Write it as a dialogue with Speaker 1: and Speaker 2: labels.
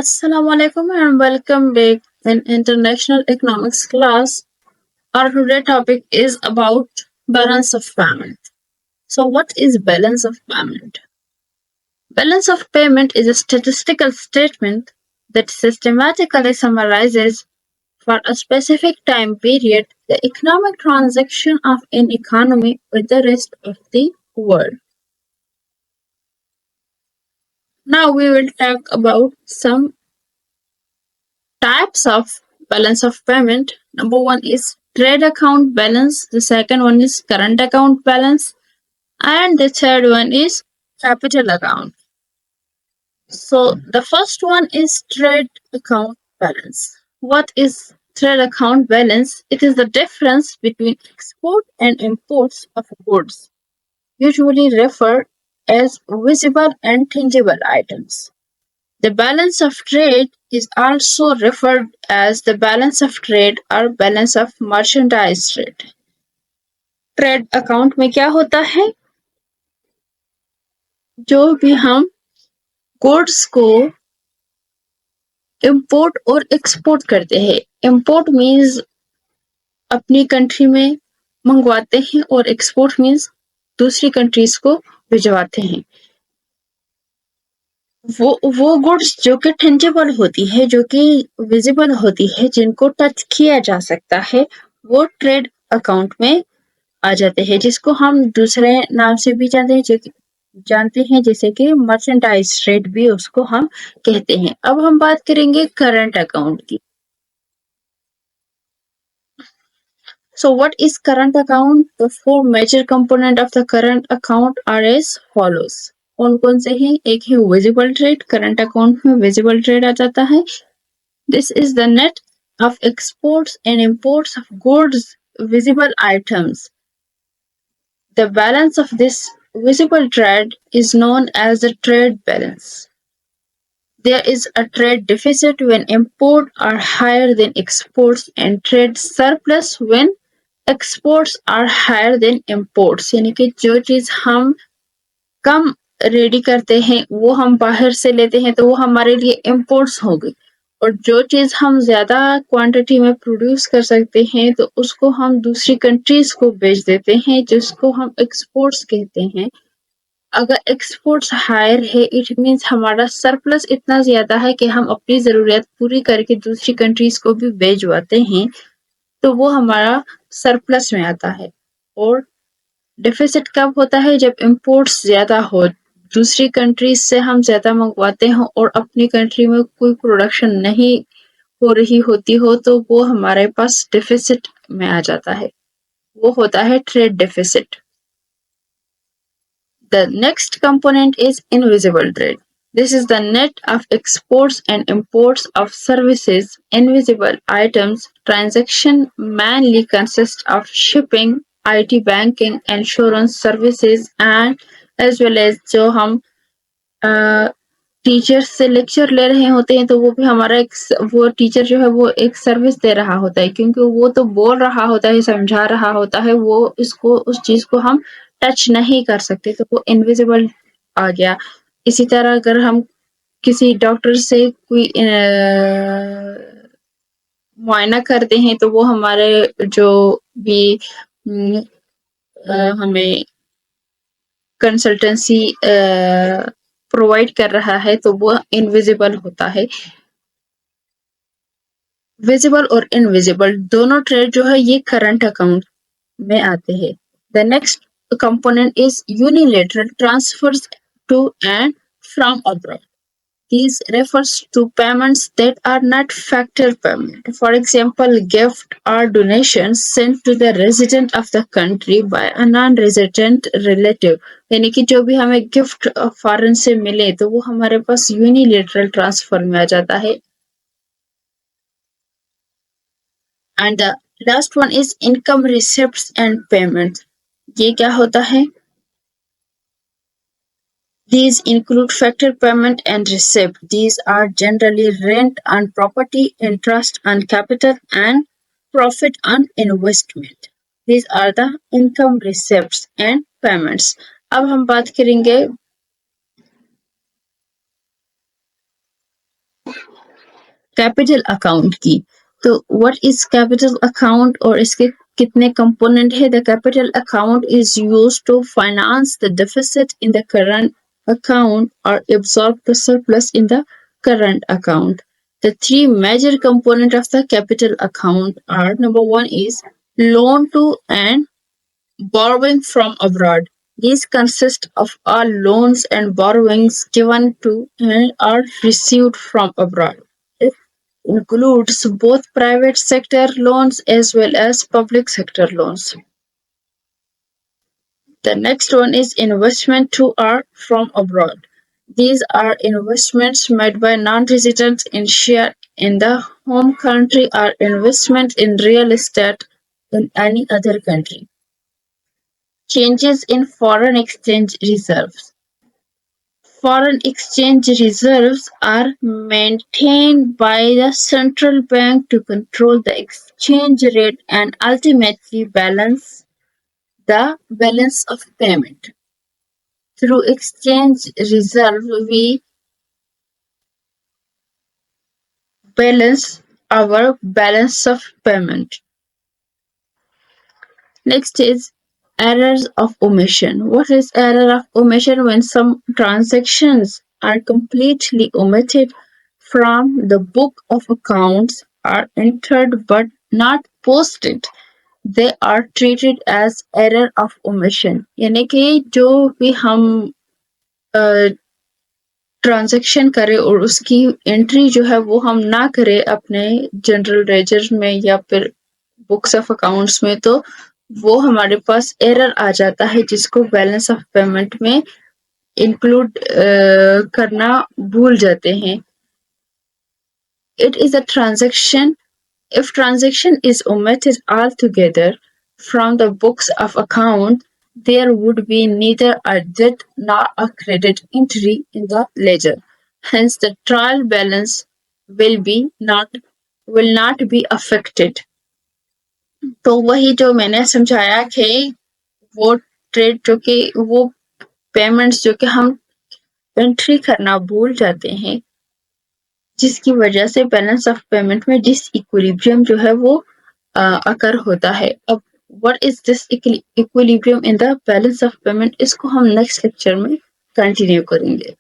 Speaker 1: Assalamu-Alikum and welcome back in International Economics class. Our today topic is about balance of payment. So what is balance of payment? Balance of payment is a statistical statement that systematically summarizes for a specific time period the economic transaction of an economy with the rest of the world. Now we will talk about some types of balance of payment. Number one is trade account balance, the second one is current account balance, and the third one is capital account. So the first one is trade account balance. What is trade account balance? It is the difference between export and imports of goods, usually referred as visible and tangible items. The balance of trade is also referred as the balance of trade or balance of merchandise trade. Trade account में क्या होता है? जो भी हम goods को import और export करते हैं, इंपोर्ट मीन्स अपनी कंट्री में मंगवाते हैं और एक्सपोर्ट मीन्स दूसरी कंट्रीज को भिजवाते हैं। वो गुड्स जो कि टेंजिबल होती है, जो कि विजिबल होती है, जिनको टच किया जा सकता है, वो ट्रेड अकाउंट में आ जाते हैं, जिसको हम दूसरे नाम से भी जानते हैं जैसे कि मर्चेंडाइज ट्रेड भी उसको हम कहते हैं। अब हम बात करेंगे करंट अकाउंट की। So what is current account? The four major component of the current account are as follows. कौन से हैं? एक है विजिबल ट्रेड, करंट अकाउंट में विजिबल ट्रेड आ जाता है। This is the net of exports and imports of goods, visible items. The balance of this visible trade is known as the trade balance. There is a trade deficit when imports are higher than exports and trade surplus when exports are higher than imports. यानी कि जो चीज हम कम ready करते हैं वो हम बाहर से लेते हैं तो वो हमारे लिए इम्पोर्ट्स हो गई, और जो चीज हम ज्यादा क्वांटिटी में प्रोड्यूस कर सकते हैं तो उसको हम दूसरी कंट्रीज को बेच देते हैं, जिसको हम एक्सपोर्ट्स कहते हैं। अगर एक्सपोर्ट्स हायर है, इट मीन्स हमारा सरप्लस इतना ज्यादा है कि हम अपनी जरूरत पूरी करके दूसरी कंट्रीज को भी भेजवाते हैं, तो वो हमारा सरप्लस में आता है। और डेफिसिट कब होता है? जब इंपोर्ट्स ज्यादा हो, दूसरी कंट्रीज से हम ज्यादा मंगवाते हो और अपनी कंट्री में कोई प्रोडक्शन नहीं हो रही होती हो, तो वो हमारे पास डेफिसिट में आ जाता है, वो होता है trade deficit. The next component is invisible trade. This is the net of exports and imports of services. Invisible items transaction mainly consist of shipping, IT banking, insurance services, and as well as जो हम teacher से lecture ले रहे होते हैं तो वो भी हमारा वो टीचर जो है वो एक सर्विस दे रहा होता है, क्योंकि वो तो बोल रहा होता है, समझा रहा होता है, वो इसको उस चीज को हम टच नहीं कर सकते, तो वो इनविजिबल आ गया। इसी तरह अगर हम किसी डॉक्टर से कोई मुआयना करते हैं तो वो हमारे जो भी हमें कंसल्टेंसी प्रोवाइड कर रहा है तो वो इनविजिबल होता है। विजिबल और इनविजिबल दोनों ट्रेड जो है ये करंट अकाउंट में आते हैं। The next component is unilateral transfers to and from abroad. These refers to payments that are not factor payment. For example, gift or donations sent to the resident of the country by a non-resident relative. यानी कि जो भी हमें gift foreign से मिले तो वो हमारे पास यूनिलेटरल ट्रांसफर में आ जाता है। And the last one is income receipts and payments. ये क्या होता है? These include factor payment and receipt. These are generally rent on property, interest on capital, and profit on investment. These are the income receipts and payments. अब हम बात करेंगे capital account की। तो व्हाट इज कैपिटल अकाउंट और इसके कितने component है? The capital account is used to finance the deficit in the current account or absorb the surplus in the current account. The three major components of the capital account are: number one is loan to and borrowing from abroad. These consist of all loans and borrowings given to and are received from abroad. It includes both private sector loans as well as public sector loans. The next one is investment to or from abroad. These are investments made by non-residents in share in the home country or investment in real estate in any other country. Changes in foreign exchange reserves. Foreign exchange reserves are maintained by the central bank to control the exchange rate and ultimately balance the balance of payment. Through exchange reserve, we balance our balance of payment. Next is errors of omission. What is error of omission? When some transactions are completely omitted from the book of accounts, are entered but not posted, they are treated as error of omission. यानी कि जो भी हम transaction करें और उसकी entry जो है वो हम ना करें अपने जनरल लेजर में या फिर बुक्स ऑफ अकाउंट्स में, तो वो हमारे पास एरर आ जाता है जिसको बैलेंस ऑफ पेमेंट में इंक्लूड करना भूल जाते हैं. It is a transaction. If transaction is omitted altogether from the books of account, there would be neither a debit nor a credit entry in the ledger. Hence, the trial balance will not be affected. तो वही जो मैंने समझाया कि वो trade जो कि वो पेमेंट्स जो कि हम एंट्री करना भूल जाते हैं, जिसकी वजह से बैलेंस ऑफ पेमेंट में डिसइक्विलिब्रियम जो है वो अकर होता है. अब what is this equilibrium in the balance of payment, इसको हम नेक्स्ट लेक्चर में कंटिन्यू करेंगे.